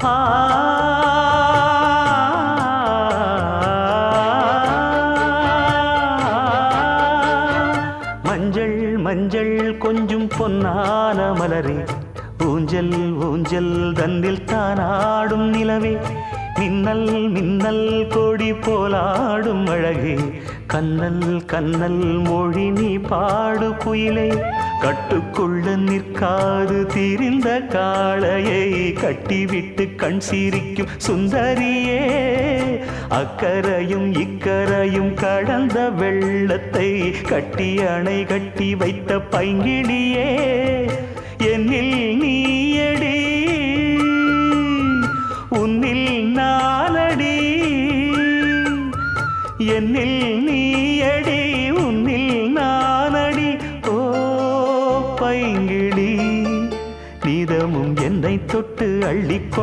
ஆ மஞ்சள் மஞ்சள் கொஞ்சம் பொன்னான மலரே ஊஞ்சல் ஊஞ்சல் தன்னில் தானாடும் நிலவே மின்னல் மின்னல் கொடி போலாடும் அழகே கண்ணல் கண்ணல் மொழி நீ பாடு குயிலே கட்டுக்குள்ள நிற்காது தீரிந்த காளையை கட்டிவிட்டு கண் சிரிக்கும் சுந்தரியே அக்கரையும் இக்கரையும் கடந்த வெள்ளத்தை கட்டி அணை கட்டி வைத்த பைங்கிளியே என்னில் நீயடி உன்னில் நானடி என்னில் நீயடி உன்னில் நானடி ஓ பைங்கிளி நீதமும் என்னை தொட்டு அள்ளிக்கொண்டு